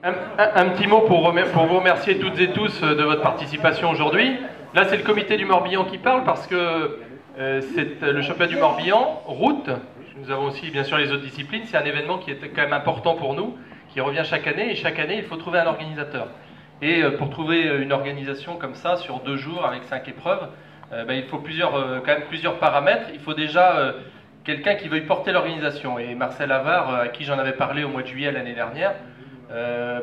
Un petit mot pour vous remercier toutes et tous de votre participation aujourd'hui. Là, c'est le comité du Morbihan qui parle parce que c'est le championnat du Morbihan, route. Nous avons aussi bien sûr les autres disciplines. C'est un événement qui est quand même important pour nous, qui revient chaque année. Et chaque année, il faut trouver un organisateur. Et pour trouver une organisation comme ça, sur 2 jours, avec 5 épreuves, il faut quand même plusieurs paramètres. Il faut déjà quelqu'un qui veuille porter l'organisation. Et Marcel Havard, à qui j'en avais parlé au mois de juillet l'année dernière,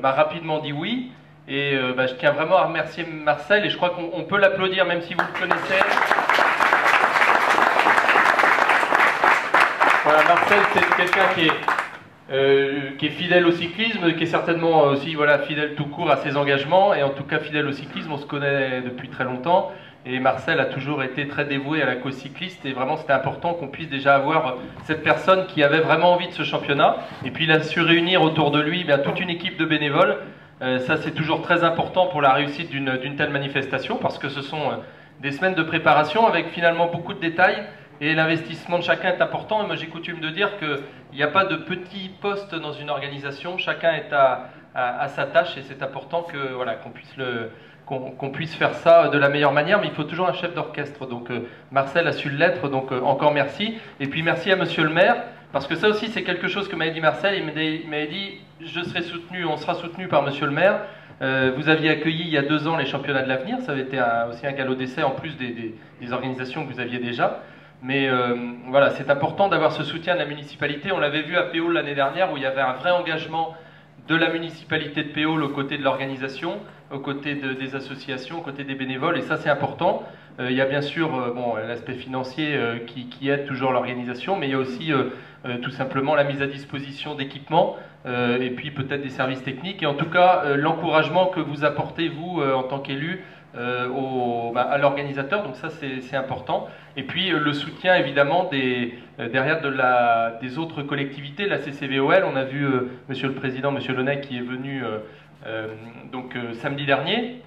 m'a rapidement dit oui. Et je tiens vraiment à remercier Marcel, et je crois qu'on peut l'applaudir même si vous le connaissez. Voilà, Marcel, c'est quelqu'un qui est fidèle au cyclisme, qui est certainement aussi fidèle tout court à ses engagements, et en tout cas fidèle au cyclisme. On se connaît depuis très longtemps, et Marcel a toujours été très dévoué à la cause cycliste, et vraiment c'était important qu'on puisse déjà avoir cette personne qui avait vraiment envie de ce championnat, et puis il a su réunir autour de lui toute une équipe de bénévoles. Ça, c'est toujours très important pour la réussite d'une telle manifestation, parce que ce sont des semaines de préparation avec finalement beaucoup de détails, et l'investissement de chacun est important. Et moi, j'ai coutume de dire qu'il n'y a pas de petits postes dans une organisation, chacun est à sa tâche, et c'est important qu'on puisse faire ça de la meilleure manière, mais il faut toujours un chef d'orchestre. Donc Marcel a su l'être, donc encore merci. Et puis merci à monsieur le maire, parce que ça aussi c'est quelque chose que m'avait dit Marcel. Il m'avait dit on sera soutenu par monsieur le maire. Vous aviez accueilli il y a 2 ans les championnats de l'avenir, ça avait été aussi un galop d'essai en plus des organisations que vous aviez déjà. Mais voilà, c'est important d'avoir ce soutien de la municipalité. On l'avait vu à Péole l'année dernière, où il y avait un vrai engagement de la municipalité de Péole aux côtés de l'organisation, aux côtés des associations, aux côtés des bénévoles, et ça c'est important. Il y a bien sûr l'aspect financier qui aide toujours l'organisation, mais il y a aussi tout simplement la mise à disposition d'équipements, et puis peut-être des services techniques, et en tout cas l'encouragement que vous apportez vous en tant qu'élu à l'organisateur, donc ça c'est important. Et puis le soutien évidemment derrière des autres collectivités, la CCVOL. On a vu monsieur le président, monsieur Launay, qui est venu samedi dernier.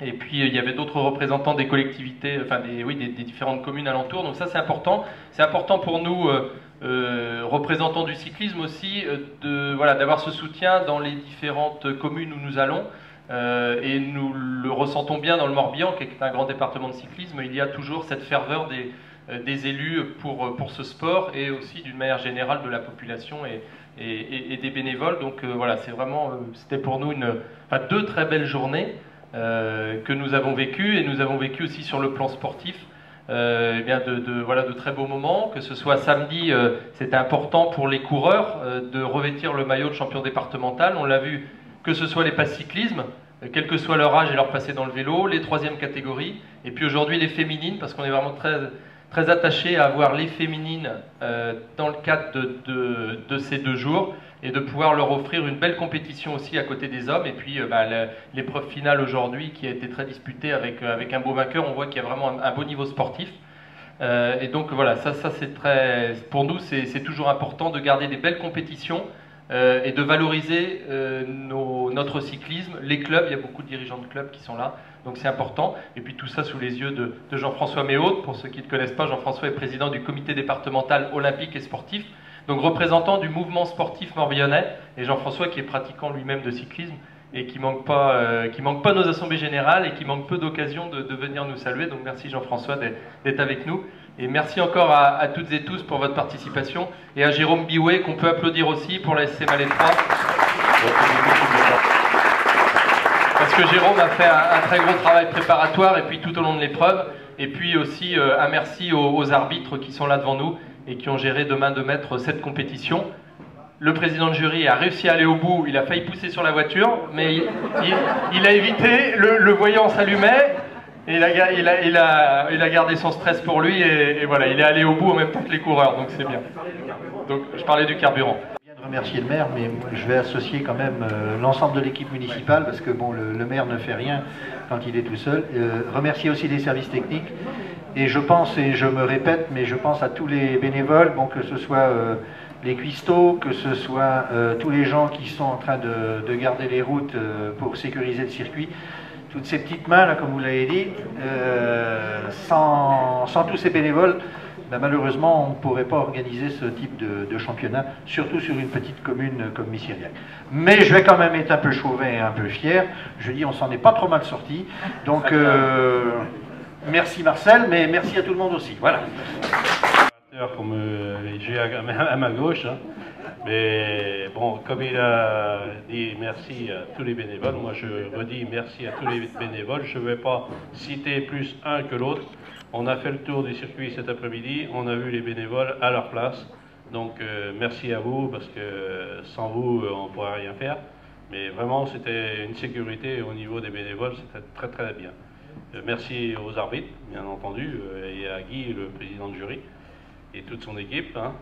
Et puis il y avait d'autres représentants des collectivités, des différentes communes alentours. Donc ça c'est important. C'est important pour nous, représentants du cyclisme aussi, d'avoir ce soutien dans les différentes communes où nous allons. Et nous le ressentons bien dans le Morbihan, qui est un grand département de cyclisme. Il y a toujours cette ferveur des élus pour ce sport, et aussi d'une manière générale de la population et des bénévoles. Donc c'était pour nous 2 très belles journées que nous avons vécues, et nous avons vécu aussi sur le plan sportif de très beaux moments. Que ce soit samedi, c'était important pour les coureurs de revêtir le maillot de champion départemental. On l'a vu, que ce soit les passes cyclisme, quel que soit leur âge et leur passé dans le vélo, les 3e catégories, et puis aujourd'hui les féminines, parce qu'on est vraiment très, très attachés à avoir les féminines dans le cadre de ces 2 jours, et de pouvoir leur offrir une belle compétition aussi à côté des hommes. Et puis l'épreuve finale aujourd'hui, qui a été très disputée avec un beau vainqueur. On voit qu'il y a vraiment un beau niveau sportif. Et donc voilà, ça c'est pour nous c'est toujours important de garder des belles compétitions, et de valoriser notre cyclisme, les clubs. Il y a beaucoup de dirigeants de clubs qui sont là, donc c'est important. Et puis tout ça sous les yeux de Jean-François Méhaude. Pour ceux qui ne connaissent pas, Jean-François est président du comité départemental olympique et sportif, donc représentant du mouvement sportif morbihonnais, et Jean-François qui est pratiquant lui-même de cyclisme, et qui manque pas nos assemblées générales, et qui manque peu d'occasions de venir nous saluer. Donc merci Jean-François d'être avec nous. Et merci encore à toutes et tous pour votre participation, et à Jérôme Biouet, qu'on peut applaudir aussi, pour la SC Malétroit. Parce que Jérôme a fait un très gros travail préparatoire, et puis tout au long de l'épreuve. Et puis aussi un merci aux arbitres qui sont là devant nous, et qui ont géré de main de maître cette compétition. Le président de jury a réussi à aller au bout. Il a failli pousser sur la voiture, mais il a évité, le voyant s'allumait. Et il a gardé son stress pour lui, et voilà, il est allé au bout en même temps que les coureurs, donc c'est bien. Donc je parlais du carburant. Je viens de remercier le maire, mais je vais associer quand même l'ensemble de l'équipe municipale, parce que bon, le maire ne fait rien quand il est tout seul. Remercier aussi les services techniques, et je pense, et je me répète, mais je pense à tous les bénévoles, que ce soit les cuistots, que ce soit tous les gens qui sont en train de garder les routes pour sécuriser le circuit. Toutes ces petites mains, là, comme vous l'avez dit, sans tous ces bénévoles, ben malheureusement, on ne pourrait pas organiser ce type de championnat, surtout sur une petite commune comme Missiriac. Mais je vais quand même être un peu chauvin et un peu fier. Je dis, on s'en est pas trop mal sorti. Donc, merci Marcel, mais merci à tout le monde aussi. Voilà. Comme j'ai à ma gauche, hein. Mais bon, comme il a dit merci à tous les bénévoles, moi je redis merci à tous les bénévoles. Je ne vais pas citer plus un que l'autre. On a fait le tour du circuit cet après-midi, on a vu les bénévoles à leur place. Donc merci à vous, parce que sans vous, on ne pourrait rien faire. Mais vraiment, c'était une sécurité au niveau des bénévoles, c'était très très bien. Merci aux arbitres, bien entendu, et à Guy, le président de jury, et toute son équipe. Hein.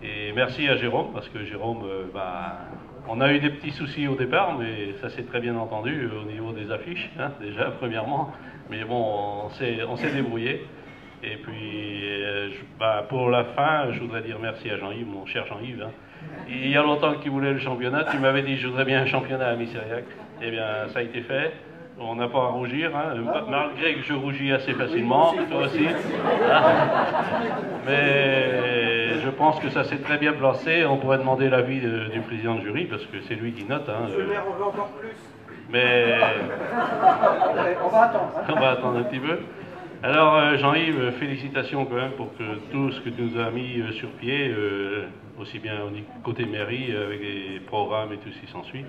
Et merci à Jérôme, parce que Jérôme, on a eu des petits soucis au départ, mais ça s'est très bien entendu au niveau des affiches, hein, déjà, premièrement. Mais bon, on s'est débrouillé. Et puis, pour la fin, je voudrais dire merci à Jean-Yves, mon cher Jean-Yves. Hein. Il y a longtemps que tu voulais le championnat, tu m'avais dit je voudrais bien un championnat à Missiriac. Eh bien, ça a été fait. On n'a pas à rougir, hein, malgré que je rougis assez facilement, toi aussi. Hein. Mais je pense que ça s'est très bien placé. On pourrait demander l'avis du président de jury, parce que c'est lui qui note. Hein, Monsieur le maire, on veut encore plus. Mais on va attendre. Hein. On va attendre un petit peu. Alors Jean-Yves, félicitations quand même pour tout ce que tu nous as mis sur pied, aussi bien au côté mairie, avec les programmes et tout ce qui s'ensuit.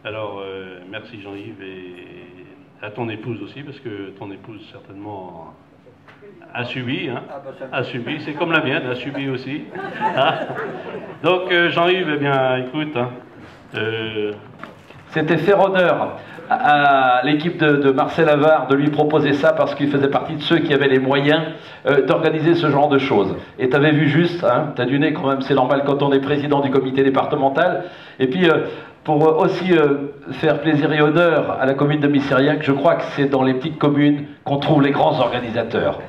Alors merci Jean-Yves, et à ton épouse aussi, parce que ton épouse certainement a subi, hein, a subi, c'est comme la mienne, a subi aussi. Hein. Donc Jean-Yves, eh bien écoute, hein, c'était faire honneur à l'équipe de Marcel Havard de lui proposer ça, parce qu'il faisait partie de ceux qui avaient les moyens d'organiser ce genre de choses. Et tu avais vu juste, hein, tu as du nez quand même, c'est normal quand on est président du comité départemental. Et puis pour aussi faire plaisir et honneur à la commune de Missiriac, je crois que c'est dans les petites communes qu'on trouve les grands organisateurs.